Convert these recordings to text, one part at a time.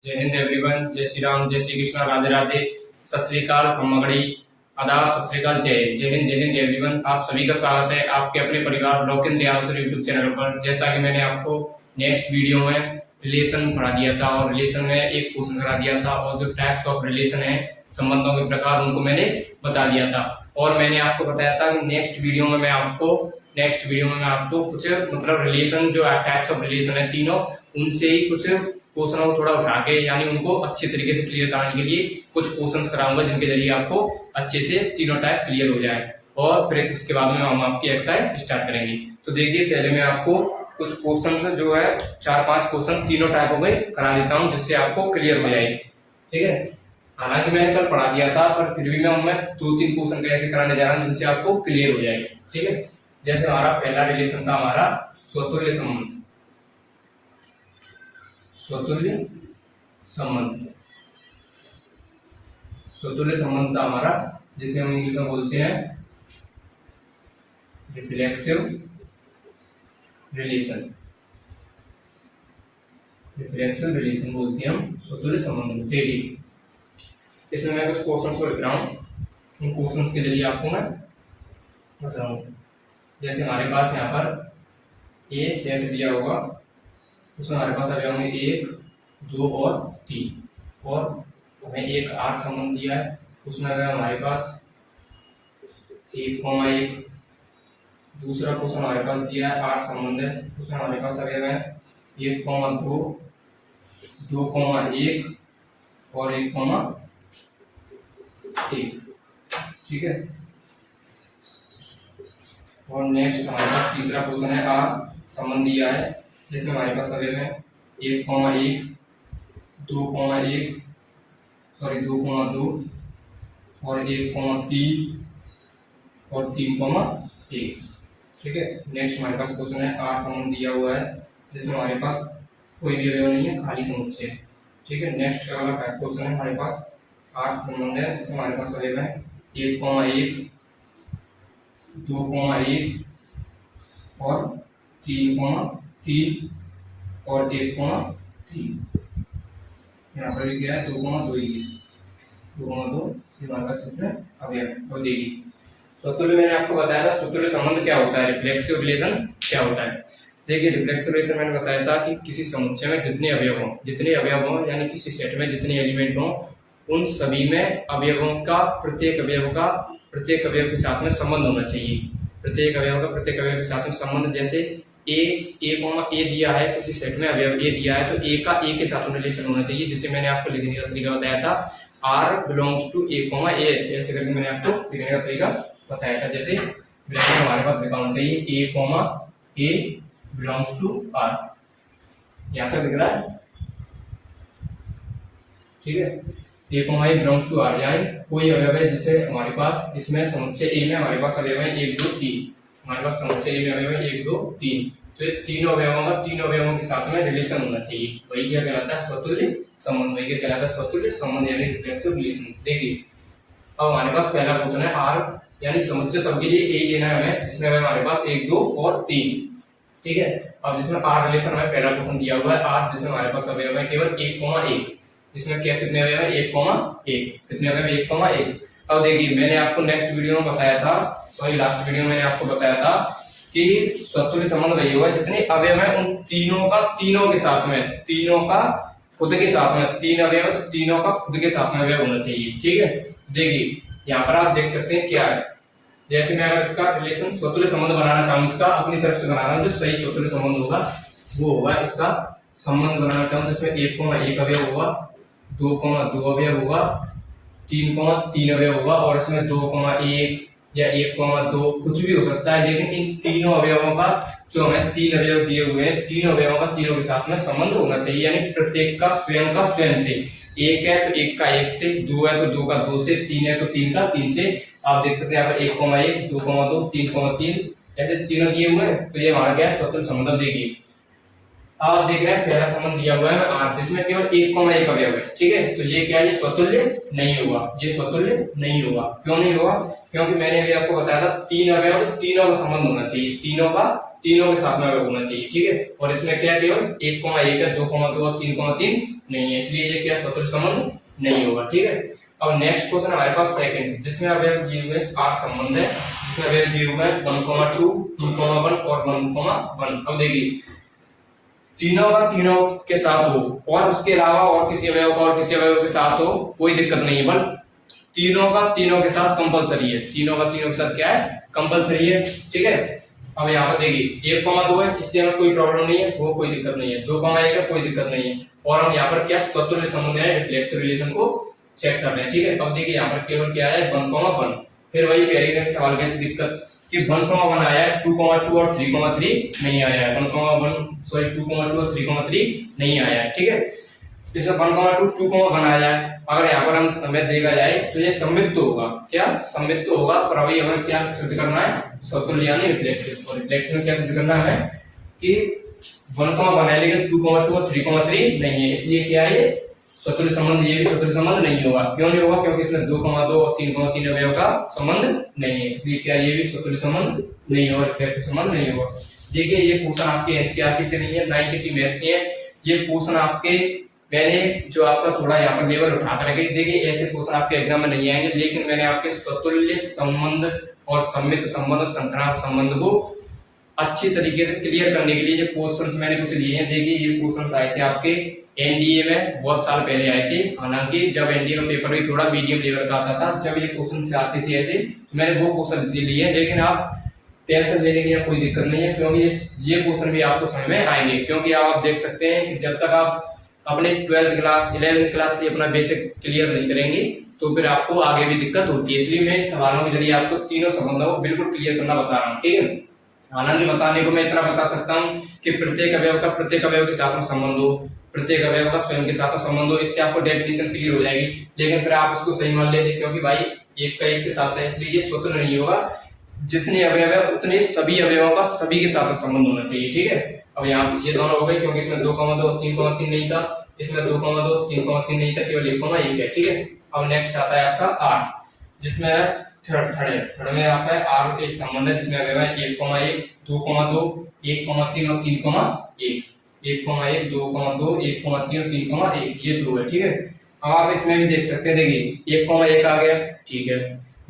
जय हिंद एवरीवन, जय श्री राम, जय श्री कृष्णा, राधे राधे, सत श्री अकाल, खम्मगड़ी, आदाब, सत श्री अकाल, जय हिंद एवरीवन। आप सभी का स्वागत है आपके अपने परिवार lock-in the answer YouTube channel पर। जैसा कि मैंने आपको नेक्स्ट वीडियो में रिलेशन पढ़ा दिया था और रिलेशन में एक क्वेश्चन करा दिया था और जो टाइप्स ऑफ रिलेशन है, संबंधों के प्रकार, उनको मैंने बता दिया था। और मैंने आपको बताया था कि नेक्स्ट वीडियो में मैं आपको कुछ मतलब रिलेशन जो टाइप्स ऑफ रिलेशन है तीनों, उनसे ही कुछ क्वेश्चन को थोड़ा उठा के यानी उनको अच्छे तरीके से क्लियर कराने के लिए कुछ क्वेश्चंस कराऊंगा जिनके जरिए आपको अच्छे से तीनों टाइप क्लियर हो जाए और फिर उसके बाद में हम आपकी एक्सरसाइज स्टार्ट करेंगे। तो देखिए, पहले मैं आपको कुछ क्वेश्चन जो है 4-5 क्वेश्चन तीनों टाइप हो गए करा देता हूँ जिससे आपको क्लियर हो जाए। ठीक है, हालांकि मैंने कल पढ़ा दिया था पर फिर भी मैं 2-3 क्वेश्चन कैसे कराने जा रहा हूँ जिनसे आपको क्लियर हो जाए। ठीक है, जैसे हमारा पहला रिलेशन था हमारा स्वतुल्य संबंध। स्वतुल्य संबंध था हमारा, जिसे हम इंग्लिश में बोलते हैं रिफ्लेक्सिव रिलेशन बोलते हैं हम स्वतुल्य संबंध। देखिए, इसमें मैं कुछ क्वेश्चंस को लिख रहा हूँ, उन क्वेश्चंस के जरिए आपको मैं बता रहा हूँ। जैसे हमारे पास यहाँ पर ए सेट दिया होगा, उसमें हमारे पास अभी होंगे 1, 2 और 3 और हमें एक आर संबंध दिया है, उसमें अगर हमारे पास 1,1। दूसरा क्वेश्चन हमारे पास दिया है आर संबंध है, उसमें हमारे पास अगर है 1,2, 2,1 और 1,1। ठीक है, और नेक्स्ट हमारे पास तीसरा क्वेश्चन है आर संबंध दिया है, जिसमें हमारे पास अगर है 1,1, 2,1 सॉरी 2,2 और 1,3 और 3,1। ठीक है, नेक्स्ट हमारे पास क्वेश्चन है आर संबंध दिया हुआ है, जिसमें हमारे पास कोई भी अवयव नहीं है, खाली समुच्चय है। ठीक है, नेक्स्ट वाला क्वेश्चन है हमारे पास आर संबंध है, जिसमें हमारे पास अवयव है 1,1, 2,1 और 3,3 और 1,3। यहाँ पर भी क्या है 2,2 हमारे पास इसमें अवयव। और देखिए, स्वतुल्य मैंने आपको बताया था स्वतुल्य संबंध क्या होता है, रिफ्लेक्सिव रिलेशन क्या होता है। देखिए, रिफ्लेक्सिव रिलेशन मैंने बताया था कि किसी समुच्चय में जितने अवयव हों यानी किसी सेट में जितने एलिमेंट हों, उन सभी में अवयवों का प्रत्येक अवयव के साथ में संबंध होना चाहिए। प्रत्येक अवयव के साथ में संबंध, जैसे ए दिया है, किसी सेट में अवयव ए दिया है तो ए का ए के साथ में रिलेशन होना चाहिए, जिसे मैंने आपको लिखने का तरीका बताया था आर बिलोंग्स टू ए, ऐसे करके मैंने आपको लिखने का तरीका बताया था। जैसे हमारे पास लिखा होना चाहिए ए बिलोंग्स टू आर, यहाँ तक दिख रहा है। ठीक है, ए बिलोंग्स टू आर, यानी कोई अवयव है जिसे हमारे पास इसमें समुच्चय ए में हमारे पास अवयव है 1, 2, 3। हमारे पास समुच्चय ए में अवयव है 1, 2, 3, तो ये तीनों अवयवों के साथ में रिलेशन होना चाहिए। वही क्या कहलाता है स्वतुल्य संबंध, यानी रिफ्लेक्सिव रिलेशन। देखिए, अब हमारे पास पहला क्वेश्चन है आर, यानी समुच्चय सबके लिए ए लेना है हमें, जिसमें हमारे पास 1, 2 और 3। ठीक है, अब जिसमें आर रिलेशन हमें पहला क्वेश्चन दिया हुआ है आर, जिसमें हमारे पास अवयव है केवल 1,1, जिसमें क्या कितने अवयव है 1,1, कितने अवयव 1,1। अब देखिए, मैंने आपको नेक्स्ट वीडियो में बताया था, वही लास्ट वीडियो में मैंने आपको बताया था कि स्वतुल्य संबंध वही होगा जितने अवयव है उन तीनों के साथ में, तीनों का खुद के साथ में, 3 अवयव तो तीनों का खुद के साथ में अवयव होना चाहिए। ठीक है, देखिए यहाँ पर आप देख सकते हैं क्या है। जैसे मैं अगर इसका रिलेशन स्वतुल्य संबंध बनाना चाहूँ, इसका अपनी तरफ से बना रहा हूँ, जो सही स्वतुल्य संबंध होगा वो होगा इसका संबंध बनाना चाहूँ, जिसमें 1,1 अवयव होगा, 2,2 अवयव होगा, 3,3 अवयव होगा और इसमें 2,1 या 1,2 कुछ भी हो सकता है, लेकिन इन तीनों अवयवों का जो हमें 3 अवयव दिए हुए हैं, तीनों अवयवों का तीनों के साथ में संबंध होना चाहिए, यानी प्रत्येक का स्वयं से। 1 है तो 1 का 1 से, 2 है तो 2 का 2 से, 3 है तो 3 का 3 से। आप देख सकते हैं यहाँ पर 1,1, 2,2, 3,3 ऐसे तीनों दिए हुए हैं, तो ये हमारा क्या है स्वतुल्य संबंध। देखिए, आप देख रहे हैं पहला संबंध दिया हुआ है आर, जिसमें केवल 1,1 अवयव है। ठीक है, तो ये क्या है, ये स्वतुल्य नहीं होगा, क्यों नहीं होगा, क्योंकि मैंने अभी आपको बताया था 3 अवयव, तीनों का संबंध होना चाहिए, तीनों का तीनों के साथ में अवयव होना चाहिए, ठीक है। और इसमें क्या केवल 1,1 है, 2,2 और 3,3 नहीं है, इसलिए ये क्या स्वतंत्र संबंध नहीं होगा, ठीक है। अब नेक्स्ट क्वेश्चन हमारे पास सेकंड, जिसमें अवयव दिए हुए 8 संबंध है, जिसमें अवयव दिए हुए हैं 1,2, 2,1 और 1,1। अब देखिए तीनों का तीनों के साथ हो और उसके अलावा और किसी अवयव का और किसी अवयव के साथ हो, कोई दिक्कत नहीं है, बट तीनों का तीनों के साथ कंपलसरी है, तीनों का तीनों के साथ क्या है, कंपलसरी है, ठीक है। अब यहाँ पर देखिए 1,2 है, इससे हमें कोई प्रॉब्लम नहीं है, वो कोई दिक्कत नहीं है, 2,1 है, कोई दिक्कत नहीं है, और हम यहाँ पर क्या स्वतुल्य संबंध है रिफ्लेक्सिव रिलेशन को चेक कर रहे हैं, ठीक है। अब देखिए यहाँ पर केवल क्या है 1,1, फिर वही पहले सवाल कैसी दिक्कत कि 1,1 आया है, 2,2 और 3,3 नहीं आया है, 2,2 और 3,3 नहीं आया है, ठीक है। इसमें 1,2 2,1 आया है, अगर यहाँ पर हमें देखा जाए तो ये सममित होगा, क्या सममित होगा, पर अभी हमें क्या सिद्ध करना है, स्वतुल्य यानी रिफ्लेक्सिव। और रिफ्लेक्सिव में क्या सिद्ध करना है कि 1,1 है लेकिन 2,2 और 3,3 नहीं है, इसलिए क्या है ये स्वतुल्य संबंध, ये भी स्वतुल्य संबंध नहीं होगा। क्यों नहीं होगा, क्योंकि इसमें 2,2 और 3,3 अवयव का संबंध नहीं है, इसलिए क्या ये भी स्वतुल्य संबंध नहीं होगा, रिफ्लेक्सिव संबंध नहीं होगा। देखिए ये क्वेश्चन आपके एनसीईआरटी से नहीं है, ना ही किसी मैथ से है, ये क्वेश्चन आपके मैंने जो आपका थोड़ा यहाँ पर लेवल उठा कर रखे, देखिए ऐसे क्वेश्चन आपके एग्जाम में नहीं आएंगे, लेकिन मैंने आपके स्वतुल्य संबंध और सम्मित संबंध और संक्रांत संबंध को अच्छी तरीके से क्लियर करने के लिए जो क्वेश्चंस मैंने कुछ लिए हैं। देखिए ये क्वेश्चंस आए थे आपके एनडीए में, बहुत साल पहले आए थे, हालांकि जब एनडीए का पेपर भी थोड़ा मीडियम लेवल का आता था, जब ये क्वेश्चन से आते थे ऐसे, मैंने वो क्वेश्चन लिए हैं। लेकिन आप टेंशन लेने की कोई दिक्कत नहीं है, क्योंकि ये क्वेश्चन भी आपको समझ में आएंगे, क्योंकि आप देख सकते हैं कि जब तक आप अपने 12th क्लास 11th क्लास से अपना बेसिक क्लियर नहीं करेंगे तो फिर आपको आगे भी दिक्कत होती है, इसलिए मैं सवालों के जरिए आपको तीनों संबंधों को बिल्कुल क्लियर करना बता रहा हूँ, ठीक है। हालांकि बताने को मैं इतना बता सकता हूँ कि प्रत्येक अवयव का प्रत्येक अवयव के साथ में संबंध हो, प्रत्येक अवयव का स्वयं के साथ में संबंध हो, इससे आपको डेफिनेशन क्लियर हो जाएगी। लेकिन फिर आप इसको सही मान लेते क्योंकि भाई एक का एक के साथ है, इसलिए ये स्वतंत्र नहीं होगा, जितने अवयव है उतने सभी अवयवों का सभी के साथ संबंध होना चाहिए, ठीक है। अब यहाँ ये दोनों हो गए, क्योंकि इसमें 2,2 3,3 नहीं था, इसमें 2,2 3,3 नहीं था, केवल 1,1 है, ठीक है। अब नेक्स्ट आता है आपका 8, जिसमें थर्ड में आता है आर एक संबंध है, जिसमें अवयव है 1,1 2,2 1,3 और 3,1 1,1 2,2 1,3 और 3,1 ये 2 है, ठीक है। अब आप इसमें भी देख सकते हैं, देखिए 1,1 आ गया, ठीक है,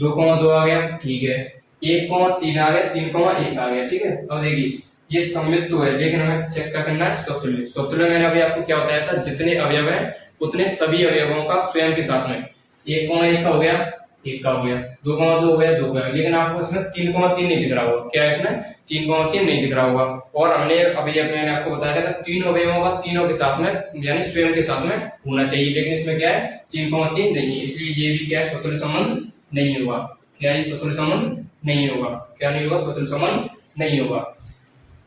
2,2 आ गया, ठीक है, 1,3 आ गया, 3,1 आ गया, ठीक है। अब देखिए ये सम्मित तो है, लेकिन हमें चेक क्या करना है, स्वतुल्य। स्वतुल्य मैंने अभी आपको क्या बताया था, जितने अवयव हैं उतने सभी अवयवों का स्वयं के साथ में 1,1 का हो गया, 1 का हो गया, 2,2 हो गया, 2 का, लेकिन आपको इसमें 3,3 नहीं दिख रहा होगा, क्या इसमें 3,3 नहीं दिख रहा होगा। और हमने अभी मैंने आपको बताया था तीन अवयवों का तीनों के साथ में यानी स्वयं के साथ में होना चाहिए, लेकिन इसमें क्या है 3,3 नहीं है, इसलिए ये भी क्या है स्वतुल्य संबंध नहीं होगा। क्या ये स्वतुल्य संबंध नहीं होगा, क्या नहीं होगा, स्वतुल्य संबंध नहीं होगा।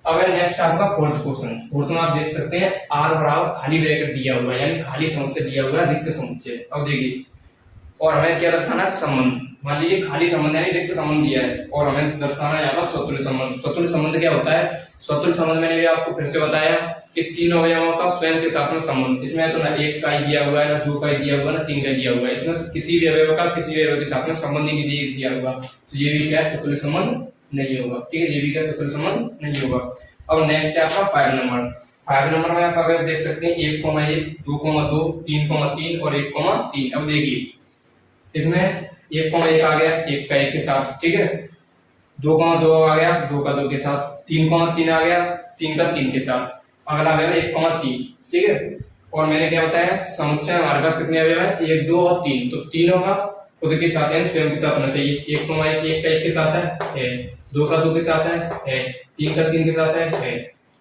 अब नेक्स्ट आपका फोर्थ क्वेश्चन, फोर्थ में आप देख सकते हैं आर बराबर खाली ब्रैकेट दिया हुआ है, यानी खाली समुच्चय दिया हुआ है, रिक्त समुच्चय। अब देखिए और हमें क्या दर्शाना है, संबंध। मान लीजिए खाली संबंध यानी रिक्त संबंध दिया है और हमें दर्शाना है यहाँ पर स्वतुल्य संबंध। स्वतुल्य संबंध क्या होता है, स्वतुल्य संबंध मैंने भी आपको फिर से बताया कि तीन अवयवों का स्वयं के साथ में संबंध। इसमें तो ना 1 का ही दिया हुआ है, ना 2 का ही दिया हुआ है, ना 3 का दिया हुआ है, इसमें किसी भी अवयव का किसी भी अवयव के साथ में संबंध ही नहीं दिया हुआ, तो ये भी क्या स्वतुल्य संबंध नहीं होगा, ठीक है, ये भी क्या स्वतुल्य संबंध नहीं होगा। अब नेक्स्ट है आपका 5 नंबर। 5 नंबर में आप अगर देख सकते हैं 1,1 2,2 3,3 और 1,3। अब देखिए इसमें 1,1 आ गया 1 का 1 के साथ, ठीक है, 2,2 आ गया 2 का 2 के साथ, 3,3 आ गया 3 का 3 के साथ, अगला आ गया 1,3, ठीक है। और मैंने क्या बताया समुच्चय हमारे पास कितने अवयव है, 1 2 और 3, तो तीनों का खुद के साथ यानी स्वयं के साथ होना चाहिए। 1,1 1 का 1 के साथ है, 2 का 2 के साथ है, 3 का 3 के साथ है।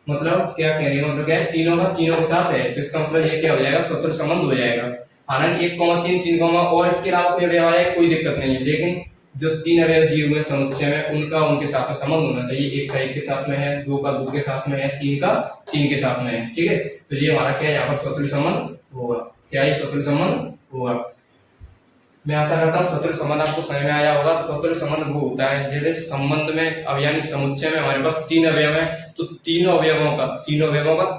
मतलब क्या कहने का मतलब क्या है, तीनों का तीनों के साथ है, तो इसका मतलब ये क्या हो जाएगा, स्वतंत्र संबंध हो जाएगा। हालांकि 1,3 3, और इसके अलावा कोई अवयव है कोई दिक्कत नहीं है, लेकिन जो 3 अवयव दिए हुए समुच्चय में उनका उनके साथ में संबंध होना चाहिए। 1 का 1 के साथ में है, 2 का 2 के साथ में है, 3 का 3 के साथ में है, ठीक है। तो ये हमारा क्या है यहाँ पर स्वतंत्र संबंध होगा। क्या ये स्वतंत्र संबंध होगा। मैं आशा करता हूँ स्वतंत्र संबंध आपको समझ में आया होगा। स्वतंत्र संबंध वो होता है जैसे संबंध में अब यानी समुच्चय में हमारे पास तीन अवयव है, तो तीनों अवयवों का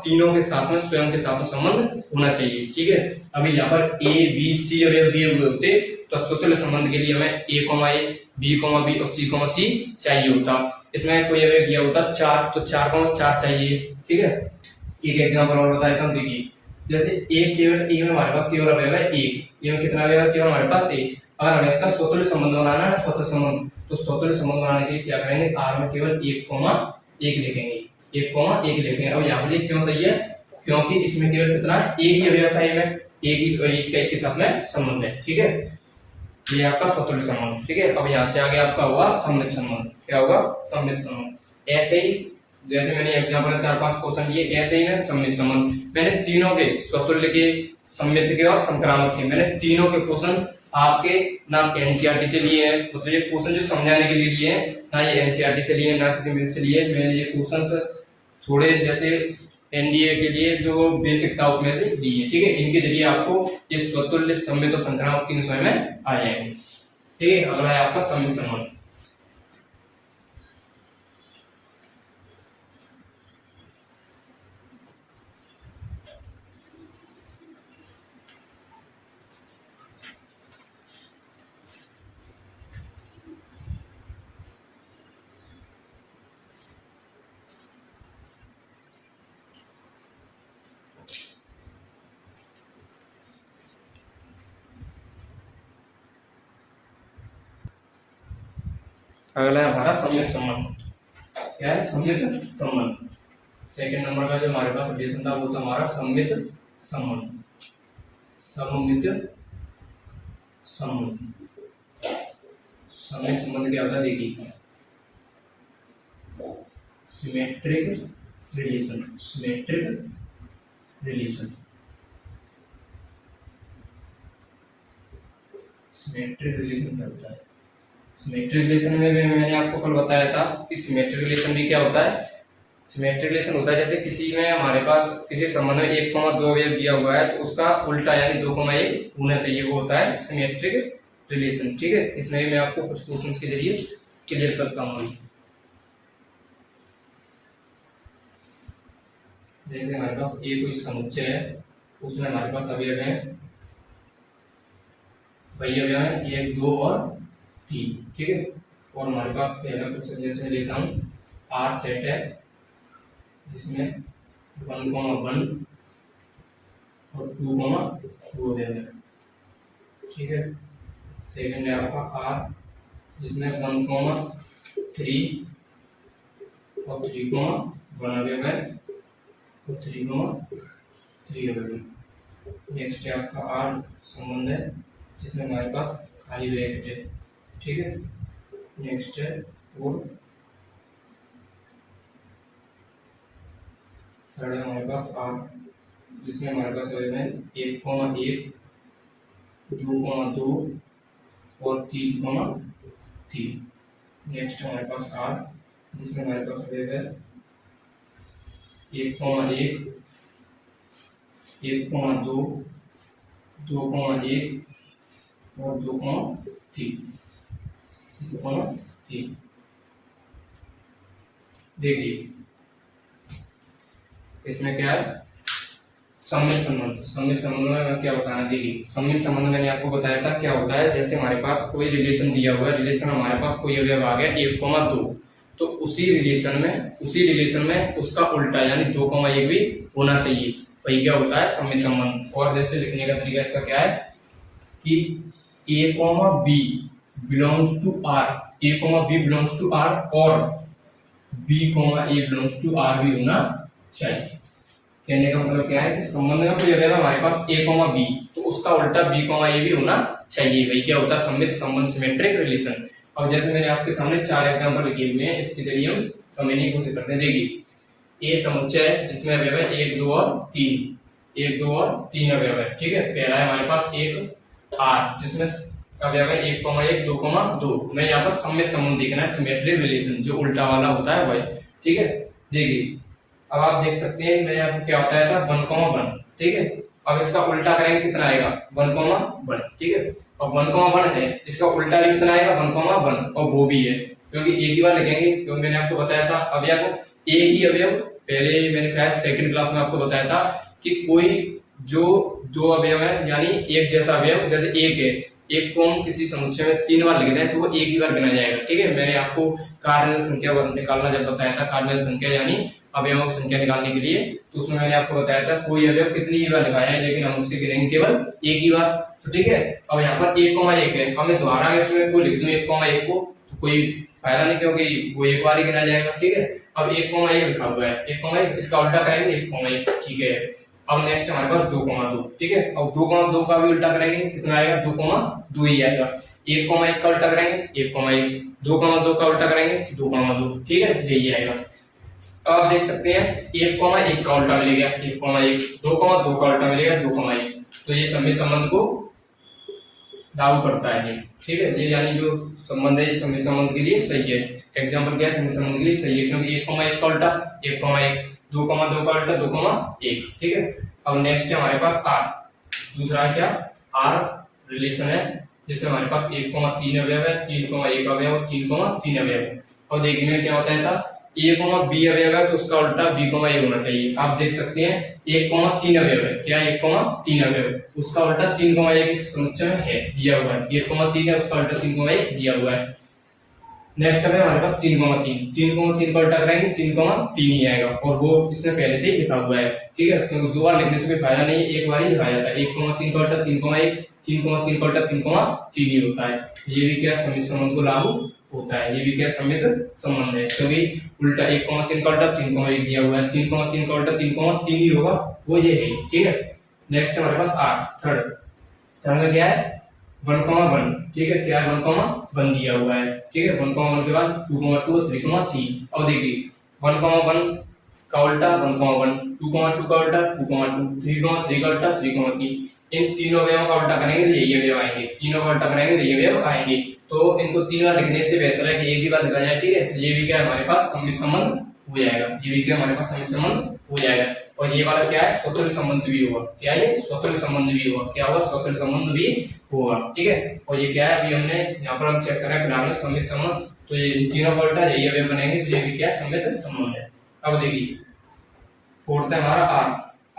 तीनों के साथ में स्वयं के साथ में संबंध होना चाहिए। ठीक है, अभी यहाँ पर ए बी सी अवयव दिए हुए होते तो स्वतंत्र संबंध के लिए हमें ए, बी, और सी चाहिए होता। इसमें कोई अवयव दिया होता 4, तो 4 चाहिए। ठीक है, एक एग्जांपल और बताता हूँ। देखिए जैसे ए में हमारे पास केवल अवयव है एक, ए में कितना अवयव है? केवल हमारे पास एक। अगर हमें इसका स्वतंत्र संबंध बनाना है, स्वतंत्र संबंध, तो स्वतंत्र संबंध बनाने के लिए क्या करेंगे? आर में केवल 1, लिखेंगे, 1, लिखेंगे। अब यहाँ पर क्यों सही है? क्योंकि इसमें केवल कितना एक ही अवयव था, एक के साथ में संबंध है। ठीक है, ये आपका स्वतंत्र संबंध। ठीक है, अब यहाँ से आगे आपका हुआ सम्मित संबंध। क्या होगा? सम्मित संबंध। ऐसे ही जैसे मैंने एग्जांपल 4-5 क्वेश्चन लिए, ऐसे ही मैं सम्मित संबंध, मैंने तीनों के स्वतुल्य के, सम्मित के और संक्रामक के, मैंने तीनों के क्वेश्चन आपके ना एनसीईआरटी से लिए हैं, मतलब ये क्वेश्चन जो समझाने के लिए लिए हैं, ना ये एनसीईआरटी से लिए, ना किसी में से लिए। मैंने ये क्वेश्चन थोड़े जैसे एनडीए के लिए जो बेसिक था उसमें से लिए। ठीक है, इनके जरिए आपको ये स्वतुल्य, सम्मित और संक्रामक तीन समय में आ जाएंगे। ठीक है, अगला है आपका सम्मित संबंध। अगला है हमारा सम्मित संबंध। क्या है? सम्मित संबंध। सेकंड नंबर का जो हमारे पास रिलेशन था वो था हमारा सम्मित संबंध। सम्मित संबंध, सम्मित संबंध क्या होता है? देखिए symmetric relation, symmetric relation, symmetric relation क्या होता है? सिमेट्रिक रिलेशन में भी मैंने आपको कल बताया था कि सिमेट्रिक रिलेशन भी क्या होता है? सिमेट्रिक रिलेशन होता है जैसे किसी में हमारे पास किसी संबंध में 1, 2 अवयव दिया हुआ है तो उसका उल्टा यानी 2, 1 होना चाहिए, वो होता है सिमेट्रिक रिलेशन। ठीक है, इसमें भी मैं आपको कुछ क्वेश्चंस के जरिए क्लियर करता हूँ। जैसे हमारे पास एक कोई समुच्चय है, उसमें हमारे पास अवयव है, वही अवयव है 1, 2 और 3। ठीक है, और हमारे पास पहला क्वेश्चन जैसे लेता हूँ, आर सेट है जिसमें 1, 1 और 2, 2 है। ठीक है, सेकंड है आपका आर जिसमें 1, 3 और 3, 1 अवयव है और 3, 3 अवयव है। नेक्स्ट है आपका आर संबंध है जिसमें हमारे पास खाली ब्रैकेट है। ठीक है, नेक्स्ट है और थर्ड है हमारे पास आर जिसमें हमारे पास अवयव है 1, 1, 2, 2 और 3, 3। नेक्स्ट हमारे पास आर जिसमें हमारे पास अवयव है 1, 1, 2, 2, 1 और 2, 3। देखिए इसमें क्या है? सम्मित संबंध। सम्मित संबंध में मैं क्या बताना, देखिए सम्मित संबंध मैंने आपको बताया था क्या होता है। जैसे हमारे पास कोई रिलेशन दिया हुआ है, रिलेशन हमारे पास कोई अवयव आ गया 1, 2, तो उसी रिलेशन में उसका उल्टा यानी 2, 1 भी होना चाहिए, वही क्या होता है? सम्मित संबंध। और जैसे लिखने का तरीका इसका क्या है कि A, B belongs to R, A, B belongs to R और B, A belongs to R भी होना चाहिए। कहने का मतलब क्या है कि संबंध में कोई अवयव हमारे पास A, B तो उसका उल्टा B, A भी होना चाहिए, वही क्या होता है? सम्मित संबंध, सिमेट्रिक रिलेशन। अब जैसे मैंने आपके सामने 4 एग्जांपल लिखे हुए हैं, इसके जरिए हम समझने की कोशिश करते हैं। देखिए A समुच्चय है जिसमें अवयव है 1, 2 और 3, 1, 2 और 3 अवयव है। ठीक है, पहला है हमारे पास एक आर जिसमें अवयव है 1, 1, 2, 2। मैं यहाँ पर सम्मित संबंध देखना है, सिमेट्रिक रिलेशन, जो उल्टा वाला होता है वही। ठीक है, देखिए अब आप देख सकते हैं मैं आपको क्या बताया था 1, 1। ठीक है, अब इसका उल्टा करेंगे कितना आएगा 1,1, ठीक है। अब 1,1 है, इसका उल्टा भी कितना आएगा 1,1, और वो भी है क्योंकि एक ही बार लिखेंगे, क्योंकि मैंने आपको बताया था अवयव को एक ही अवयव, पहले मैंने शायद सेकंड क्लास में आपको बताया था कि कोई जो दो अवयव है यानी एक जैसा अवयव, जैसे एक है, एक को हम किसी समुच्चय में 3 बार लिख दें तो वो एक ही बार गिना जाएगा, ठीक है। मैंने आपको कार्डिनल संख्या निकालना जब बताया था, कार्डिनल संख्या यानी अवयवों की संख्या निकालने के लिए, तो उसमें मैंने आपको बताया था कोई अवयव कितनी ही बार लिखाया है, लेकिन हम उसके गिनेंगे केवल एक ही बार, तो ठीक है। अब यहाँ पर 1,1 है, अब मैं दोबारा में इसमें कोई लिख दूं 1,1 को तो कोई फायदा नहीं, क्योंकि वो एक बार ही गिना जाएगा, ठीक है। अब 1,1 लिखा हुआ है, 1,1 इसका उल्टा करेंगे 1,1, ठीक है। अब नेक्स्ट हमारे पास 2,2, ठीक है। अब 2,2 का भी उल्टा करेंगे कितना आएगा 2,2 ही आएगा। 1,1 का उल्टा करेंगे 1,1, 2,2 का उल्टा करेंगे 2,2, ठीक है, यही आएगा। अब आप देख सकते हैं 1,1 का उल्टा मिलेगा 1,1, 2,2 का उल्टा मिलेगा 2,1, तो ये समित संबंध को लागू करता है, ठीक है। ये यानी जो संबंध है समित संबंध के लिए सही है। एग्जांपल क्या है समित संबंध के लिए सही है, क्योंकि 1,1 का उल्टा 1,1, 2,2 का उल्टा 2,1, ठीक है। अब नेक्स्ट है हमारे पास आर, दूसरा क्या आर रिलेशन है जिसमें हमारे पास 1,3 अवयव है, 3,1 अवयव, 3,3 अवयव। और देखने में क्या होता है था a, b अवयव है तो उसका उल्टा b, a होना चाहिए। आप देख सकते हैं 1,3 अवयव है, क्या 1,3 अवयव, उसका उल्टा 3,1 इस समुच्चय में है दिया हुआ है, 1,3 है उसका उल्टा 3,1 दिया हुआ है। नेक्स्ट है हमारे पास 3,3, 3,3 का उल्टा करेंगे 3,3 ही आएगा, और वो इसमें पहले से ही लिखा हुआ है, ठीक है, क्योंकि दो बार लिखने से कोई फायदा नहीं है, एक बार ही लिखा जाता है। 1,3 का उल्टा 3,1, 3,3 का उल्टा 3,3 ही होता है। ये भी क्या समित संबंध को लागू होता है, ये भी क्या समित संबंध है, क्योंकि उल्टा 1,3 का उल्टा 3,1 दिया हुआ है, 3,3 का उल्टा 3,3 ही होगा, वो ये है, ठीक है। नेक्स्ट हमारे पास आर थर्ड का क्या है 1,1, ठीक है, क्या 1,1 दिया हुआ है, ठीक है। 1,1 के बाद 2,2, 3,3। अब देखिए 1,1 का उल्टा 1,1, 2,2 का उल्टा 2,2, 3,3 का उल्टा 3,3। इन तीनों अवयवों का उल्टा करेंगे तो यही अवयव आएंगे, तीनों का उल्टा करेंगे तो यही अवयव आएंगे। तो इनको 3 बार लिखने से बेहतर है कि एक ही बार लिखा जाए, ठीक है। तो ये भी क्या हमारे पास समित संबंध हो जाएगा, ये भी क्या हमारे पास समित संबंध हो जाएगा। और ये वाला क्या है स्वतंत्र संबंध भी होगा, क्या है स्वतंत्र संबंध भी होगा, क्या होगा स्वतंत्र संबंध भी होगा, ठीक है। और ये क्या है अभी हमने यहाँ पर हम चेक कर रहे हैं फिलहाल समित संबंध, तो ये तीनों का उल्टा यही अवयव बनेंगे, तो ये भी क्या है समित संबंध है। अब देखिए फोर्थ है हमारा आर,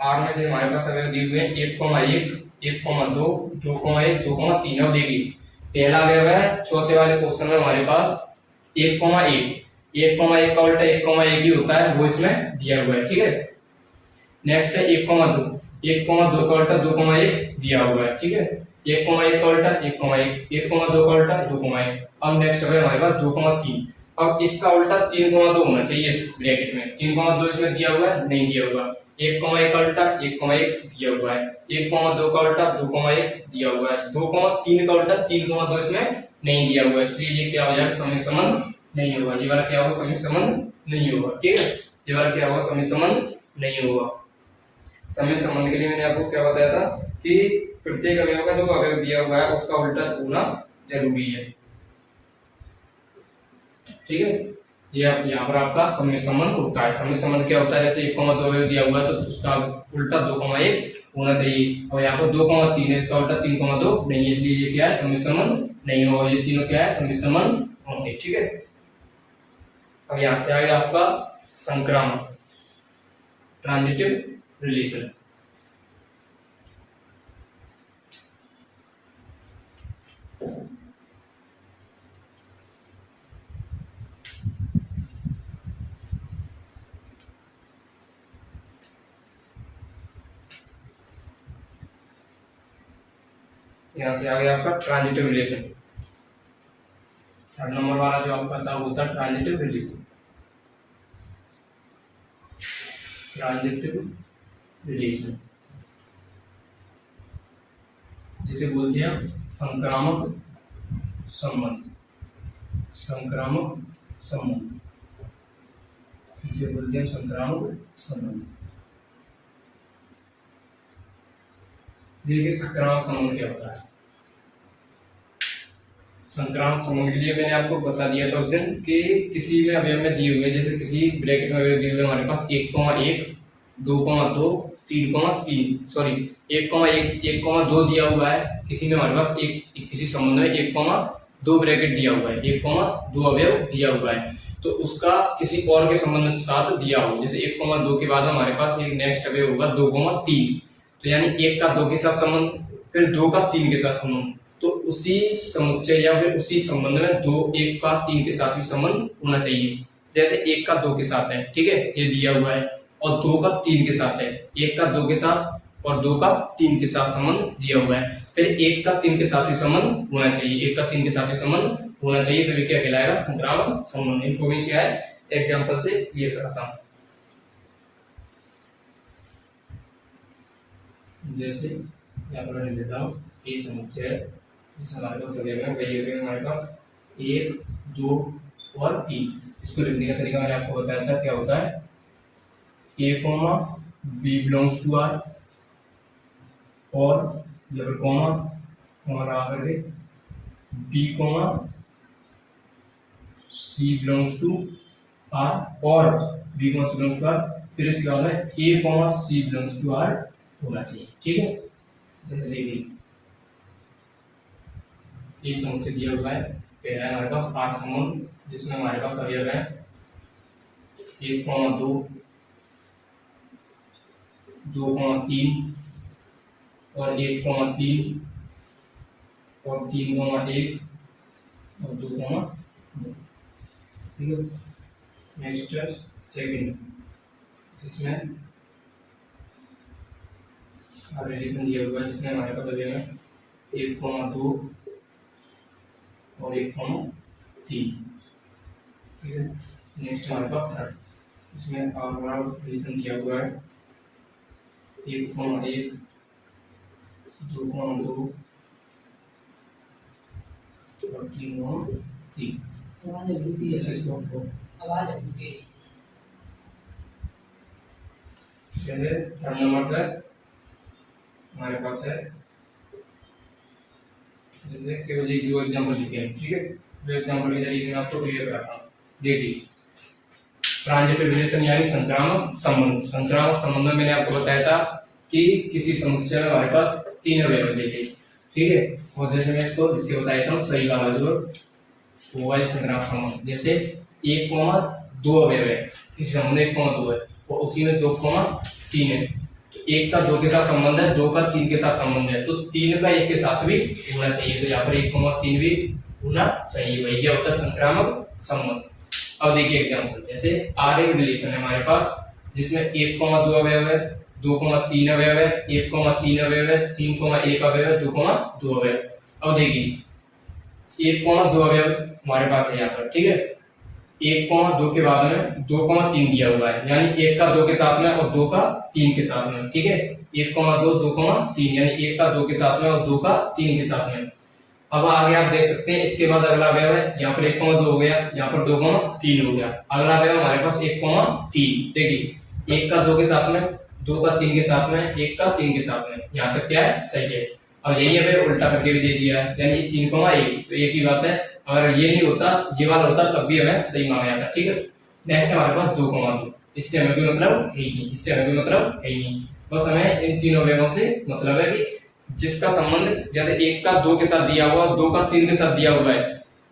आर में जो हमारे पास अवयव दिए हुए हैं 1,1, 1,2, 2,1, 2,3। अब देखिए पहला अवयव है चौथे वाले क्वेश्चन में हमारे पास 1,1, 1,1 का उल्टा 1,1 ही होता है, वो इसमें दिया हुआ है, ठीक है। नेक्स्ट है 1,2, 1,2 का उल्टा 2,1 दिया हुआ है, ठीक है। 1,1 का उल्टा 1,1, 1,2 का उल्टा 2,1। अब नेक्स्ट है हमारे पास 2,3, अब इसका उल्टा 3,2 होना चाहिए इस ब्रैकेट में, 3,2 इसमें दिया हुआ है नहीं दिया हुआ। 1,1 का उल्टा 1,1 दिया हुआ है, 1,2 का उल्टा 2,1 दिया हुआ है, 2,3 का उल्टा 3,2 इसमें नहीं दिया हुआ है, इसलिए ये क्या हो जाएगा समित संबंध नहीं होगा, ये वाला क्या होगा समित संबंध नहीं होगा, ठीक है। ये वाला क्या होगा समित संबंध नहीं होगा। समित संबंध के लिए मैंने आपको क्या बताया था कि प्रत्येक अवयव का जो अवयव दिया हुआ है उसका उल्टा होना जरूरी है, ठीक है। ये यहाँ पर आपका समित संबंध होता है। समित संबंध क्या होता है, जैसे 1,2 अवयव दिया हुआ है तो उसका उल्टा 2,1 होना चाहिए, और यहाँ पर 2,3 है इसका उल्टा 3,2 नहीं है, इसलिए ये क्या है समित संबंध नहीं होगा, ये तीनों क्या है समित संबंध होंगे, ठीक है। अब यहाँ से आ गया आपका संक्रामक ट्रांजिटिव रिलेशन। यहाँ से आ गया आपका ट्रांजिटिव रिलेशन। थर्ड नंबर वाला जो आपका था वो था ट्रांजिटिव रिलेशन। ट्रांजिटिव रिलेशन जिसे बोलते हैं संक्रामक संबंध, संक्रामक संबंध जिसे बोलते हैं संक्रामक संबंध। देखिए संक्रामक संबंध क्या होता है। संक्रामक संबंध के लिए मैंने आपको बता दिया था उस दिन कि किसी में अवयव में दिए हुए, जैसे किसी ब्रैकेट में अवयव दिए हुए हमारे पास 1,1, 2,2, 3,3 सॉरी 1,1,2 दिया हुआ है, किसी में हमारे पास किसी संबंध में 1,2 ब्रैकेट दिया हुआ है, 1,2 अवयव दिया हुआ है, तो उसका किसी और के संबंध के साथ दिया हो, जैसे 1,2 के बाद हमारे पास एक नेक्स्ट अवयव होगा 2,3, तो यानी 1 का 2 के साथ संबंध, फिर 2 का 3 के साथ संबंध, तो उसी समुच्चय या फिर उसी संबंध में 1 का 3 के साथ भी संबंध होना चाहिए। जैसे 1 का 2 के साथ है, ठीक है, ये दिया हुआ है, और 2 का 3 के साथ है, 1 का 2 के साथ और 2 का 3 के साथ संबंध दिया हुआ है, फिर 1 का 3 के साथ भी संबंध होना चाहिए, 1 का 3 के साथ भी संबंध होना चाहिए, तो ये क्या कहलाएगा, संक्रामक संबंध। इनको भी क्या है, एग्जाम्पल से क्लियर कराता हूं। जैसे यहाँ पर मैं देता हूँ, ये समुच्चय है, इसमें हमारे पास अवयव है, वही अवयव हमारे पास 1, 2 और 3। इसको लिखने का तरीका मैंने आपको बताया था, क्या होता है, A, B belongs to R, और जब कॉमा हमारा आकर के B, C belongs to R, और B, C belongs to R, फिर इसके बाद में A, C belongs to R होना चाहिए, ठीक है। जैसे देखिए एक समुच्चय दिया हुआ है, पहला है हमारे पास R संबंध, जिसमें हमारे पास अवयव है 1, 2, 2,3 और 1,3 और 3,1 और 2,2, ठीक है। नेक्स्ट सेकंड, जिसमें रिलेशन दिया हुआ है, जिसमें हमारे पास अवयव है 1,2 और 1,3, ठीक है। नेक्स्ट हमारे पास थर्ड, इसमें हमारा रिलेशन दिया हुआ है 1,1, 2,2 और 3,3। जैसे थर्ड नंबर पर हमारे पास है, जैसे केवल एक 2 एग्जाम्पल लिखे हैं, ठीक है, 2 एग्जाम्पल के जरिए मैं आपको क्लियर कराता हूँ। देखिए ट्रांजिटिव रिलेशन यानी संक्रामक संबंध। संक्रामक संबंध में मैंने आपको बताया था कि किसी समुच्चय में हमारे पास 3 अवयव जैसे, ठीक है, और जैसे मैं इसको लिख के बताया था सही वाला जो हुआ है संक्रामक संबंध, जैसे 1,2 अवयव है, किसी संबंध 1,2 है और उसी में 2,3 है, तो 1 का 2 के साथ संबंध है, 2 का 3 के साथ संबंध है, तो 3 का 1 के साथ भी होना चाहिए, तो यहाँ पर 1,3 भी होना चाहिए, वही क्या होता है संक्रामक संबंध। अब देखिए एग्जाम्पल, जैसे R एक रिलेशन है हमारे पास, जिसमें 1,2 अवयव है, 2,3 अवयव है, 1,3 अवयव है, 3,1 अवयव है, 2,2 अवयव। अब देखिए 1,2 अवयव हमारे पास है यहाँ पर, ठीक है, 1,2 के बाद में 2,3 दिया हुआ है, यानी 1 का 2 के साथ में और 2 का 3 के साथ में, ठीक है, 1,2, 2,3, यानी 1 का 2 के साथ में और 2 का 3 के साथ में। अब आगे आप देख सकते हैं, इसके बाद अगला अवयव है, यहाँ पर 1,2 हो गया, यहाँ पर 2,3 हो गया, अगला अवयव हमारे पास 1,3, देखिए 1 का 2 के साथ में, 2 का 3 के साथ में, 1 का 3 के साथ में, यहाँ तक क्या है, सही है। अब यही अवयव उल्टा करके भी दे दिया है, यानी 3,1, तो एक ही बात है, अगर ये नहीं होता, ये वाला होता, तब भी हमें सही माना जाता, ठीक है। नेक्स्ट हमारे पास 2,2, इससे हमें कोई मतलब है ही नहीं, इससे हमें कोई मतलब है ही नहीं, बस हमें इन तीनों अवयवों से मतलब है कि जिसका संबंध जैसे 1 का 2 के साथ दिया हुआ, 2 का 3 के साथ दिया हुआ है,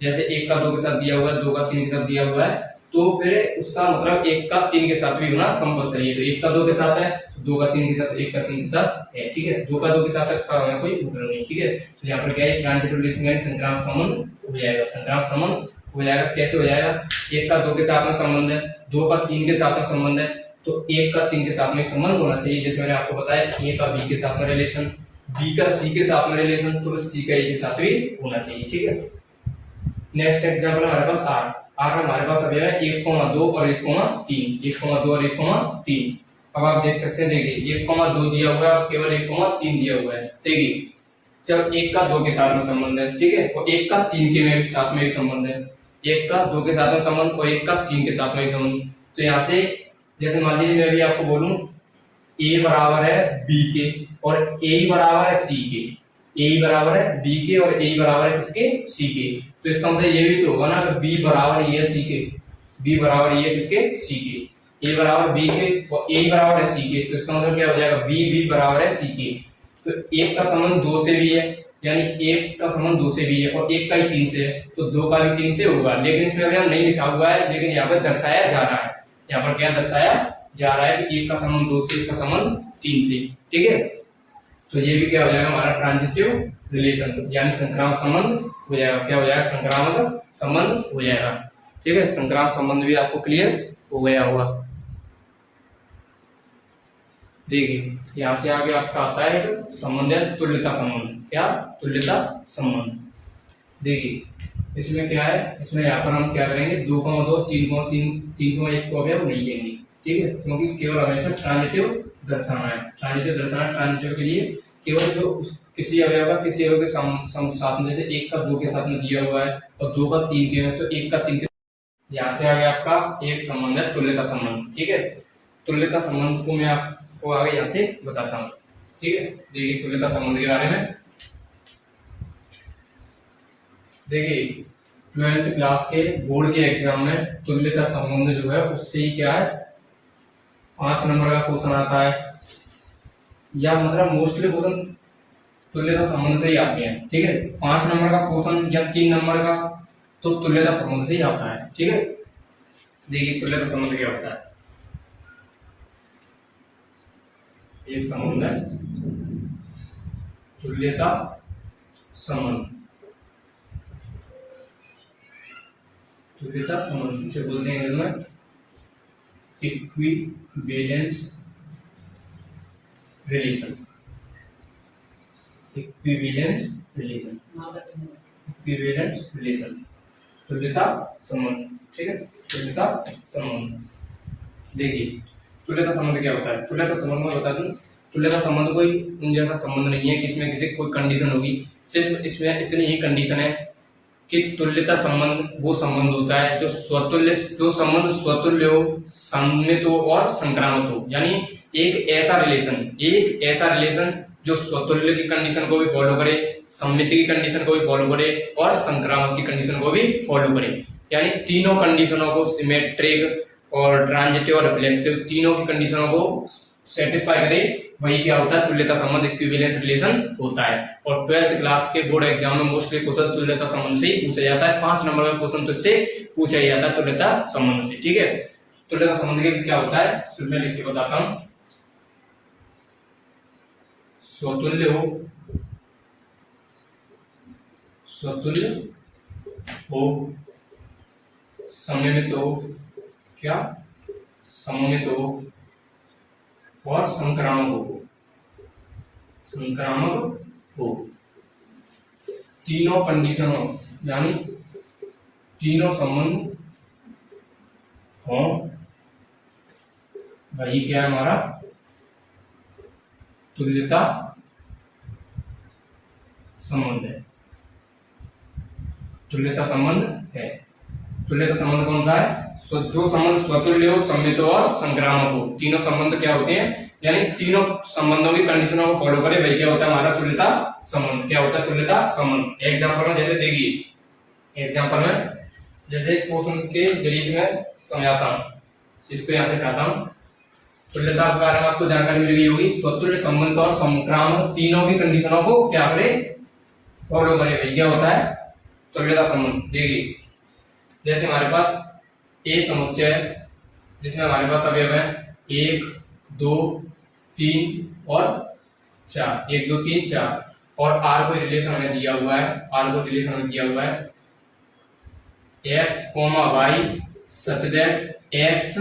जैसे 1 का 2 के साथ दिया हुआ है, 2 का 3 के साथ दिया हुआ है, तो फिर उसका मतलब 1 का 3 के साथ भी होना कंपलसरी है, तो 1 का 2 के साथ है, 2 का 3 के साथ, 1 का 3 के साथ है, ठीक है, 2 का 2 के साथ है, उसका हमें कोई मतलब नहीं, ठीक है। तो यहाँ पर क्या है, ट्रांजिटिव रिलेशन यानी संक्रामक संबंध हो जाएगा, संक्रामक संबंध हो जाएगा। कैसे हो जाएगा, 1 का 2 के साथ में संबंध है, 2 का 3 के साथ में संबंध है, तो 1 का 3 के साथ में संबंध होना चाहिए, जैसे मैंने आपको बताया, A का B के साथ में रिलेशन, B का C के साथ में रिलेशन, तो C का A के साथ भी होना चाहिए, ठीक है। नेक्स्ट एग्जांपल हमारे पास R में हमारे पास अभी है 1,2 और 1,3, 1,2 और 1,3। अब आप देख सकते हैं, देखिए 1,2 दिया हुआ है, केवल 1,3 दिया हुआ है, देखिए जब 1 का 2 के साथ में संबंध है, ठीक है, और 1 का 3 के में साथ में एक संबंध है, 1 का 2 के साथ में संबंध और 1 का 3 के साथ में एक संबंध, तो यहाँ से जैसे मान लीजिए मैं भी आपको बोलूं A बराबर है B के और A बराबर है C के, A बराबर है B के और A बराबर है किसके, C के, तो इसका मतलब ये भी तो होगा ना कि B बराबर ये है C के, B बराबर ये किसके, C के, ए बराबर बी के और ए बराबर है सी के, तो इसका मतलब क्या हो जाएगा बी भी बराबर है सी के। तो एक का संबंध 2 से भी है, यानी एक का संबंध 2 से भी है और एक का ही 3 से है, तो 2 का भी 3 से होगा, लेकिन इसमें अभी नहीं लिखा हुआ है, लेकिन यहाँ पर दर्शाया जा रहा है। यहाँ पर क्या दर्शाया जा रहा है कि एक का संबंध 2 से, एक का संबंध 3 से। ठीक है, तो ये भी क्या हो जाएगा हमारा ट्रांजिटिव रिलेशन, यानी संक्रामक संबंध हो जाएगा। क्या हो जाएगा? संक्रामक संबंध हो जाएगा। ठीक है, संक्रामक संबंध भी आपको क्लियर हो गया होगा। देखिए यहाँ से आगे आपका आता है एक संबंध है तुल्यता संबंध। क्या? तुल्यता संबंध। देखिए इसमें क्या है, इसमें यहाँ पर हम क्या करेंगे 2,2 3,1 को अवयव नहीं लेंगे। ठीक है, क्योंकि केवल हमेशा ट्रांजिटिव दर्शाना है। ट्रांजिटिव दर्शाना, ट्रांजिटिव के लिए केवल जो किसी अवयव का किसी अवयव के साथ में, जैसे 1 का 2 के साथ में दिया हुआ है और 2 का 3 के में, तो 1 का 3 के। यहाँ से आगे आपका एक संबंध है तुल्यता संबंध। ठीक है, तुल्यता संबंध को मैं आपको आगे यहाँ से बताता हूँ। ठीक है, देखिए तुल्यता संबंध के बारे में देखिए 12th क्लास के बोर्ड के एग्जाम में तुल्यता संबंध जो है उससे ही क्या है 5 नंबर का क्वेश्चन आता है, या मतलब मोस्टली क्वेश्चन तुल्यता संबंध से ही आते हैं। ठीक है, 5 नंबर का क्वेश्चन या 3 नंबर का तो तुल्यता संबंध से ही आता है। ठीक है, देखिए तुल्यता संबंध क्या होता है। एक संबंध है तुल्यता संबंध। तुल्यता संबंध इसे बोलते हैं इंग्लिश में equivalence relation. Equivalence relation, equivalence relation, तुल्यता संबंध। ठीक है, तुल्यता संबंध। देखिए तुल्यता संबंध क्या होता है। तुल्यता संबंध में बता दूं, तुल्यता संबंध कोई उन जैसा संबंध नहीं है कि इसमें किसी कोई कंडीशन होगी। सिर्फ इसमें इतनी ही कंडीशन है कि तुल्यता संबंध वो संबंध होता है जो संबंध स्वतुल्य हो, सममित हो और संक्रामक हो। यानी एक ऐसा रिलेशन जो स्वतुल्य की कंडीशन को भी फॉलो करे, सममित की कंडीशन को भी फॉलो करे और संक्रामक की कंडीशन को भी फॉलो करे। यानी तीनों कंडीशनों को, सिमेट्रिक और ट्रांजिटिव और रिफ्लेक्सिव, तीनों की कंडीशनों को सेटिस्फाई करे, वही क्या होता है तुल्यता संबंध, इक्विवेलेंस रिलेशन होता है। और 12th क्लास के बोर्ड एग्जाम में मोस्टली क्वेश्चन तुल्यता संबंध से ही पूछा जाता है। 5 नंबर का क्वेश्चन तो इससे पूछा ही जाता है तुल्यता संबंध से। ठीक है, तुल्यता संबंध के क्या होता है मैं लिख के बताता हूं। स्वतुल्य हो, सममित हो, क्या सममित हो और संक्रामक हो। तीनों कंडीशनों यानी तीनों संबंध हो, वही क्या है हमारा तुल्यता संबंध है। तुल्यता संबंध है। तुल्यता संबंध कौन सा है? जो संबंध स्वतुल्य हो, सममित हो और संक्रामक हो। तीनों संबंध क्या होते हैं, यानी तीनों संबंधों की कंडीशनों को फॉलो करे, वही क्या होता है हमारा तुल्यता संबंध। क्या होता है तुल्यता संबंध। एग्जांपल में जैसे देखिए, एग्जांपल में जैसे क्वेश्चन के जरिए में समझाता हूं, इसको यहां से हटाता हूं। तुल्यता के बारे में आपको जानकारी मिल गई होगी। स्वतुल्य, संबंध और संक्रामक तीनों की कंडीशनों को क्या करे, फॉलो करे, वही क्या होता है तुल्यता संबंध। देखिए जैसे हमारे पास ए समुच्चय है जिसमें हमारे पास अवयव है 1, 2, 3 और 4, 1, 2, 3, 4, और आर को रिलेशन हमें दिया हुआ है, x, y such that x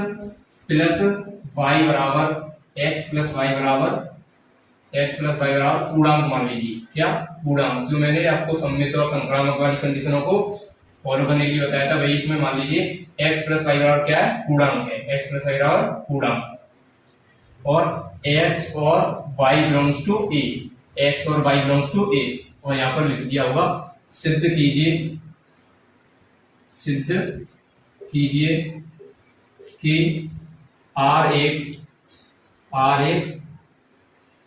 plus y बराबर पूर्णांक मान लीजिए। क्या पूर्णांक, जो मैंने आपको सममित और संक्रामक वाली कंडीशनों को फॉलो करने के लिए बताया था, वही इसमें मान लीजिए x प्लस वाई बराबर क्या है, पूर्णांक है। x प्लस वाई बराबर पूर्णांक, और x और y belongs to a, x और y बिलोंग्स टू a, और यहाँ पर लिख दिया होगा सिद्ध कीजिए कि R एक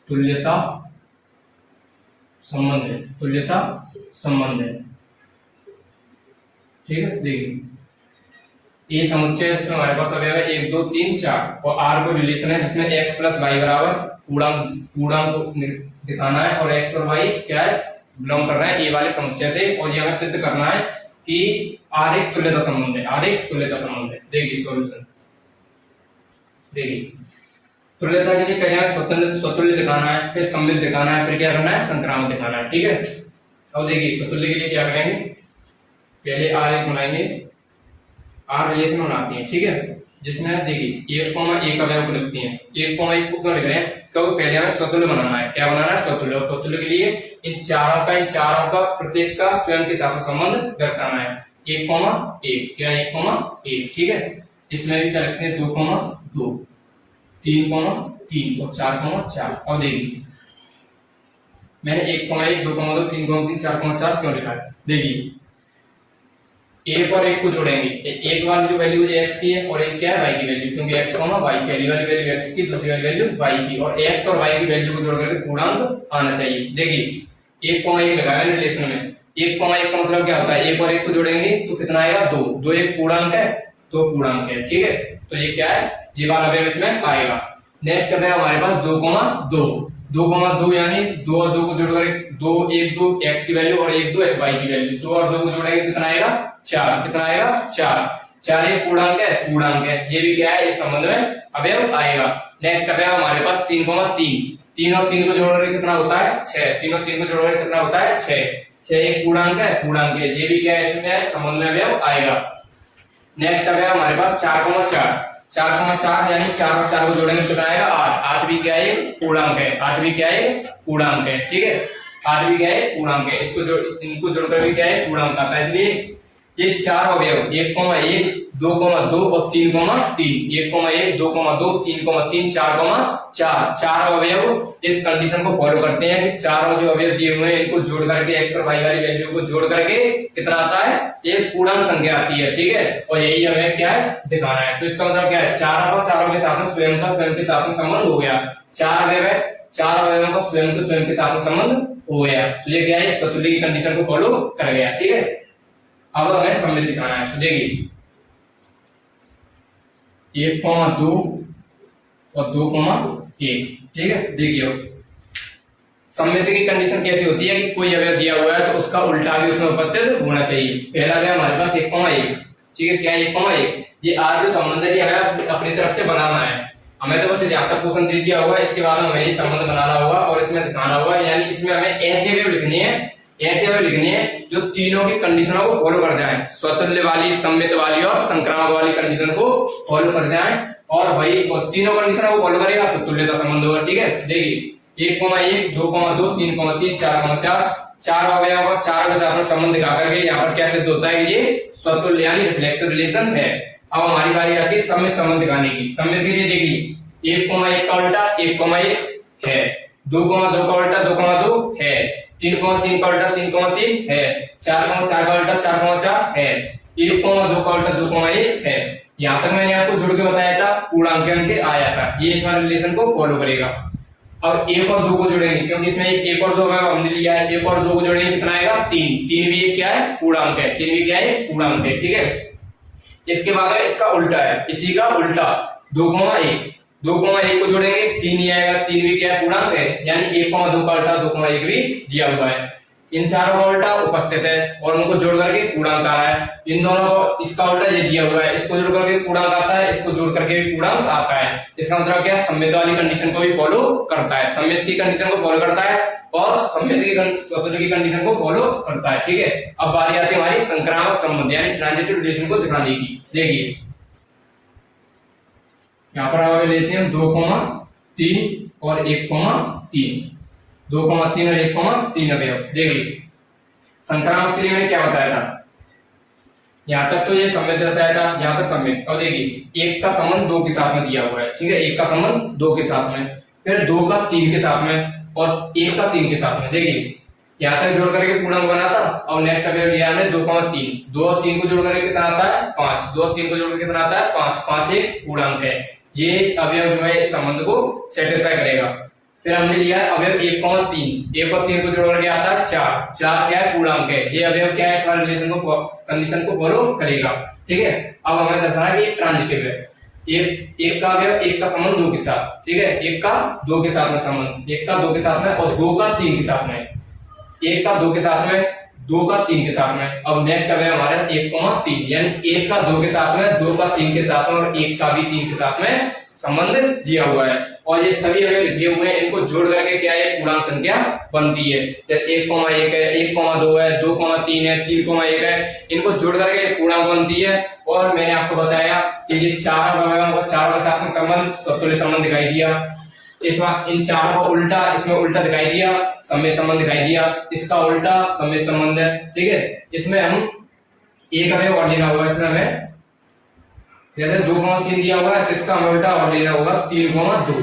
तुल्यता संबंध है। ठीक है, देखिए ये समुच्चय है जिसमें हमारे पास अवयव है 1 2 3 4 और r को रिलेशन है जिसमें x प्लस y बराबर पूर्णांक को दिखाना है और x और y क्या है बिलोंग कर रहा है ए वाले समुच्चय से। और ये हमें सिद्ध करना है कि r एक तुल्यता संबंध है, r एक तुल्यता संबंध है। देखिए सॉल्यूशन, देखिए तुल्यता के लिए पहले हमें स्वतुल्य दिखाना है, फिर सममित दिखाना है, फिर क्या करना है संक्रामक दिखाना है। ठीक है, अब देखिए स्वतुल्य के लिए क्या करेंगे, पहले r एक बनाएंगे, r रिलेशन बनाती है। ठीक है, जिसमें देखिए 1 अवयव को लिखती हैं। 1 को क्यों लिख रहे हैं, क्योंकि पहले हमें स्वतुल्य बनाना है। क्या बनाना है, स्वतुल्य। और स्वतुल्य के लिए इन चारों का प्रत्येक का स्वयं के साथ संबंध दर्शाना है। 1 क्या 1 ठीक है, इसमें भी क्या लिखते हैं 2 2 3 3 और 4 4। और देखिए मैंने 1 2 2 3 3 4 4 क्यों लिखा है, देखिए एक और एक को जोड़ेंगे, एक वाली जो वैल्यू है x की है और एक क्या है y की वैल्यू, क्योंकि x y पहली वाली वैल्यू x की, दूसरी वाली वैल्यू y की, और x और y की वैल्यू को जोड़ करके पूर्णांक आना चाहिए। देखिए 1 लगाया रिलेशन में, 1 का मतलब क्या होता है, एक और एक को जोड़ेंगे तो कितना आएगा 2, 2 एक पूर्णांक है, तो पूर्णांक है। ठीक है, तो ये क्या है, ये वाला अवयव इसमें आएगा। नेक्स्ट है हमारे पास 2 यानी 2 और 2 को जोड़कर 2 1 2 x की वैल्यू और 1 2 y की वैल्यू, 2 और 2 को जोड़ेंगे कितना आएगा 4, कितना आएगा 4 एक पूर्णांक है, ये भी क्या है इस संबंध में अवयव आएगा। नेक्स्ट अवयव हमारे पास 3 और 3 को जोड़कर कितना होता है 6, 3 और 3 को जोड़कर कितना होता है 6 एक पूर्णांक है, ये भी क्या है इसमें संबंध में अवयव आएगा। नेक्स्ट अवयव हमारे पास 4 यानी 4 और 4 को जोड़ेंगे कितना आएगा 8 भी क्या है पूर्णांक है। ठीक है, 8 भी क्या है पूर्णांक है, इनको जोड़कर भी क्या है पूर्णांक आता है। इसलिए ये 4 अवयव 1 2 2 और 3 3 1 2 2 3 3 4 अवयव इस कंडीशन को फॉलो करते हैं कि चारों जो अवयव दिए हुए हैं इनको जोड़ करके x और y वाली वैल्यू को जोड़ करके कितना आता है, एक पूर्णांक संख्या आती है। ठीक है, और यही हमें क्या है दिखाना है। तो इसका मतलब क्या है, चारों के साथ में स्वयं के साथ में संबंध हो गया। 4 अवयवों का स्वयं के साथ में संबंध हो गया, तो ये क्या है स्वतुल्य की कंडीशन को फॉलो कर गया। ठीक है, अब हमें सममित दिखाना है। तो देखिए 1 2 और 2 1। ठीक है, देखिए सममित की कंडीशन कैसी होती है कि कोई अवयव दिया हुआ है तो उसका उल्टा भी उसमें उपस्थित होना चाहिए। पहला अवयव हमारे पास 1 1, ठीक है, क्या 1 ये आज जो संबंध है ये हमें अपनी तरफ से बनाना है। हमें तो बस जहां तक क्वेश्चन दे दिया होगा इसके बाद हमें ये संबंध बनाना होगा और इसमें दिखाना होगा, यानी इसमें हमें ऐसे अवयव लिखने हैं जो तीनों की कंडीशनों को फॉलो कर जाएं, स्वतुल्य वाली, सममित वाली और संक्रामक वाली कंडीशन को फॉलो कर जाएं, और वही और तीनों कंडीशनों को फॉलो करेगा तो तुल्यता संबंध होगा। ठीक है, देखिए 1 1 2 2 3 3 4 4 अवयवों का 4 के साथ संबंध दिखा करके यहाँ पर क्या सिद्ध होता है कि ये स्वतुल्य यानी रिफ्लेक्सिव रिलेशन है। अब हमारी बारी आती है सममित संबंध दिखाने की। सममित के लिए देखिए 1 1 का उल्टा 1 1 है, 2 2 का उल्टा 2 2 है, 3 3 का उल्टा 3 3 है, 4 4 का उल्टा 4 4 है, 1 2 का उल्टा 2 1 है। यहाँ तक मैंने आपको जोड़ के बताया था, पूर्णांकन के आया था, ये इस वाले रिलेशन को फॉलो करेगा। अब 1 और 2 को जोड़ेंगे, क्योंकि इसमें 1 और 2 हमने लिया है, 1 और 2 को जोड़ेंगे कितना आएगा 3 भी क्या है पूर्णांक है, 3 भी क्या है पूर्णांक है। ठीक है, इसके बाद है इसका उल्टा है, इसी का उल्टा 2 1 को जोड़ेंगे 3 ही आएगा, 3 भी क्या है पूर्णांक है, यानी 1 2 का उल्टा 2 1 भी दिया हुआ है। इन चारों का उल्टा उपस्थित है और उनको जोड़ करके पूर्णांक आ रहा है। इन दोनों को इसका उल्टा ये दिया हुआ है, इसको जोड़ करके पूर्णांक आता है, इसको जोड़ करके भी पूर्णांक आता है। इसका मतलब क्या है, सममित वाली कंडीशन को भी फॉलो करता है, सममित की कंडीशन को फॉलो करता है और सममित की कंडीशन को फॉलो करता है। ठीक है, अब बारी आती है हमारी संक्रामक संबंध यानी ट्रांजिटिव रिलेशन को दिखाने की। देखिए यहाँ पर हम लेते हैं 2 3 और 1 3, 2 3 और 1 3 अवयव। देखिए संक्रामक के लिए मैंने क्या बताया था, यहाँ तक तो ये सममित दर्शाया था, यहाँ तक सममित। और देखिए 1 का संबंध 2 के साथ में दिया हुआ है, ठीक है, 1 का संबंध 2 के साथ में, फिर 2 का 3 के साथ में और 1 का 3 के साथ में। देखिए यहाँ तक जोड़ करके पूर्णांक बना था। और नेक्स्ट अवयव लिया हमने 2 3, 2 और 3 को जोड़ करके कितना आता है 5, 2 और 3 को जोड़ करके कितना आता है 5, 5 एक पूर्णांक है। ये अवयव जो है इस संबंध को सेटिस्फाई करेगा। फिर हमने लिया अवयव 1 3, 1 और 3 को जोड़ करके आता है 4, 4 क्या है पूर्णांक है, ये अवयव क्या है इस वाले रिलेशन को कंडीशन को फॉलो करेगा। ठीक है, अब हमें दर्शाना है कि ये ट्रांजिटिव है, एक का अवयव एक का संबंध 2 के साथ, ठीक है, एक का 2 के साथ में संबंध, एक का 2 के साथ में और 2 का 3 के साथ में, एक का 2 के साथ में, 2 का 3 के साथ में। अब नेक्स्ट अवयव हमारा 1,3 यानी एक का 2 के साथ में, 2 का 3 के साथ में और एक का भी 3 के साथ में संबंध दिया हुआ है। और ये सभी अवयव दिए हुए हैं, इनको जोड़ करके क्या है पूर्णांक संख्या बनती है। 1,1 है, 1,2 है, 2,3 है, 3,1 है, इनको जोड़ करके पूर्णांक बनती है। और मैंने आपको बताया कि ये चार अवयवों का चारों के साथ में संबंध स्वतुल्य संबंध दिखाई दिया। इसमें इन चारों का उल्टा, इसमें उल्टा दिखाई दिया, समय संबंध दिखाई दिया, इसका उल्टा समय संबंध है। ठीक है, इसमें हम एक अवयव और लेना होगा, इसमें हमें जैसे 2,3 दिया हुआ है तो इसका हमें उल्टा और लेना होगा 3,2,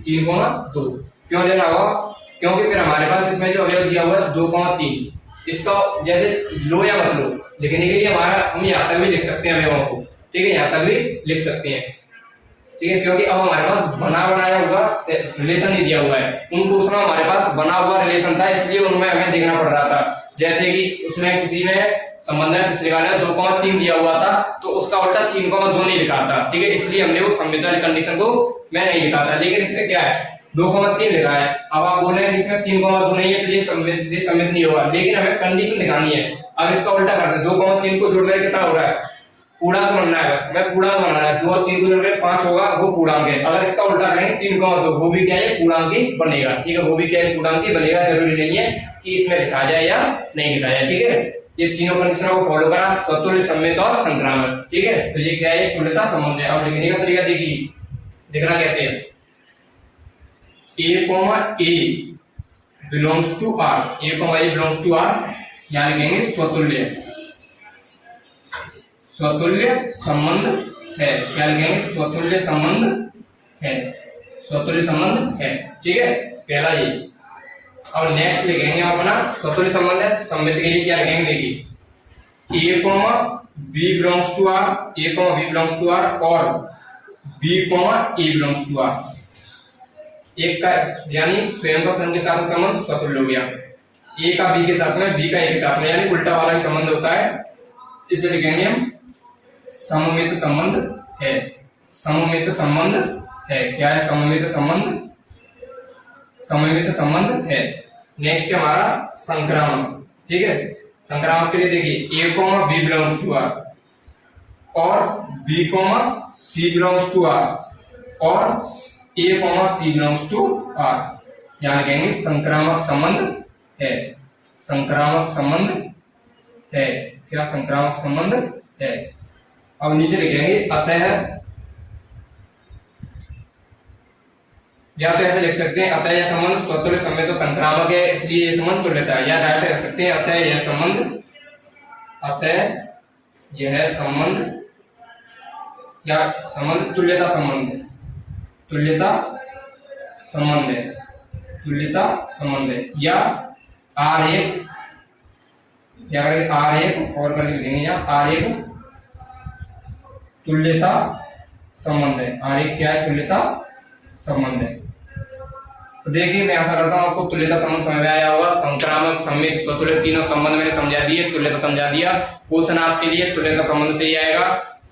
3,2 क्यों लेना होगा, क्योंकि फिर हमारे पास इसमें जो अवयव दिया हुआ है 2,3, इसका जैसे लो या मत लो लिखने के लिए हमारा हम यहाँ तक भी लिख सकते हैं अवयवों को। ठीक है, यहाँ तक भी लिख सकते हैं। ठीक है, क्योंकि अब हमारे पास बना बनाया हुआ रिलेशन नहीं दिया हुआ है, उन क्वेश्चन में हमारे पास बना हुआ रिलेशन था, इसलिए उनमें हमें देखना पड़ रहा था। जैसे कि उसमें किसी में संबंध है पिछले वाले 2,3 दिया हुआ था तो उसका उल्टा 3,2 नहीं लिखा था। ठीक है, इसलिए हमने वो सममित वाली कंडीशन को मैं नहीं लिखा था, लेकिन इसमें क्या है 2,3 लिखा है। अब आप बोल रहे हैं कि इसमें 3,2 नहीं है तो ये सममित नहीं होगा, लेकिन हमें कंडीशन दिखानी है। अब इसका उल्टा करते हैं, 2,3 को जोड़ करके कितना हो रहा है, पूर्णांक बनना है, बस मैं पूर्णांक बनाना है। 2 और 3 को जोड़ करके 5 होगा, वो पूर्णांक है। अगर इसका उल्टा करेंगे 3,2 वो भी क्या है पूर्णांक ही बनेगा। ठीक है, वो भी क्या है पूर्णांक ही बनेगा, जरूरी नहीं है कि इसमें लिखा जाए या नहीं लिखा जाए। ठीक है, ये तीनों कंडीशनों को फॉलो करा, स्वतुल्य, सममित और संक्रामक। ठीक है, तो ये क्या है तुल्यता संबंध है। अब लिखने का तरीका देखिए, देखना कैसे है, A, belongs to R, A, belongs to R, यहाँ लिखेंगे स्वतुल्य, स्वतुल्य संबंध है। क्या लिखेंगे, स्वतुल्य संबंध है, स्वतुल्य संबंध है। ठीक है, पहला ये। अब नेक्स्ट लिखेंगे अपना स्वतुल्य संबंध है, सममित के लिए क्या लिखेंगे देखिए, A, B belongs to R, A, B belongs to R और B, A belongs to R। एक का यानी स्वयं का स्वयं के साथ संबंध स्वतुल्य हो गया, A का B के साथ में, B का A के साथ में, यानी उल्टा वाला संबंध होता है, इसे लिखेंगे हम सममित संबंध है, सममित संबंध है। क्या है सममित संबंध, सममित संबंध है। नेक्स्ट हमारा संक्रामक। ठीक है, संक्रामक के लिए देखिए A, B belongs to R और B, C belongs to R और A, C belongs to R, यहाँ कहेंगे संक्रामक संबंध है, संक्रामक संबंध है। क्या संक्रामक संबंध है। अब नीचे लिखेंगे अतः, या तो ऐसे लिख सकते हैं अतः यह संबंध स्वतुल्य, सममित और संक्रामक है, इसलिए यह संबंध तुल्यता है। या डायरेक्ट रख सकते हैं अतः यह संबंध, अतः यह संबंध, या संबंध तुल्यता संबंध, तुल्यता संबंध है, तुल्यता संबंध है। या R1, या R1 और कर लिखेंगे, या R1 तुल्यता संबंध है। R1 क्या है, तुल्यता संबंध है। तो देखिए, मैं आशा करता हूं आपको तुल्यता संबंध समझ में आया होगा। संक्रामक, सममित, स्वतुल्य तीनों संबंध मैंने समझा दिए, तुल्यता समझा दिया। क्वेश्चन आपके लिए तुल्यता संबंध से ही आएगा।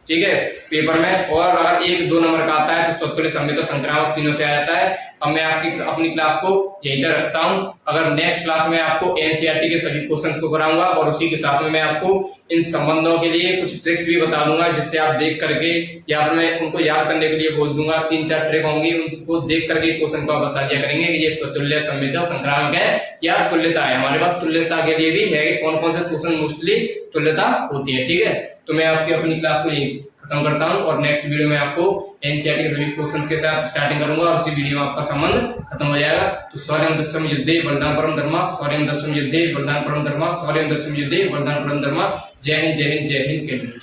ठीक है, पेपर में। और अगर 1-2 नंबर का आता है तो स्वतुल्य, सममित और संक्रामक तीनों से आ जाता है। अब मैं आपकी अपनी क्लास को यहीं तक रखता हूं। अगर नेक्स्ट क्लास में आपको एनसीईआरटी के सभी क्वेश्चंस को कराऊंगा और उसी के साथ में मैं आपको इन संबंधों के लिए कुछ ट्रिक्स भी बता दूंगा, जिससे आप देख करके, या फिर मैं उनको याद करने के लिए बोल दूंगा। 3-4 ट्रिक होंगी, उनको देख करके क्वेश्चन को आप बता दिया करेंगे कि ये स्वतुल्य, सममित और संक्रामक है या तुल्यता है। हमारे पास तुल्यता के लिए भी है कि कौन कौन से क्वेश्चन मोस्टली तुल्यता होती है। ठीक है, तो मैं आपकी अपनी क्लास को यही खत्म करता हूं और नेक्स्ट वीडियो में आपको एनसीईआरटी के सभी क्वेश्चंस के साथ स्टार्टिंग करूंगा और उसी वीडियो में आपका संबंध खत्म हो जाएगा। तो शौर्यं दक्षम युद्धे बलिदान परम धर्म, शौर्यं दक्षम युद्धे बलिदान परम धर्म, शौर्यं दक्षम युद्धे बलिदान परम धर्म। जय हिंद, जय हिंद, जय हिंद।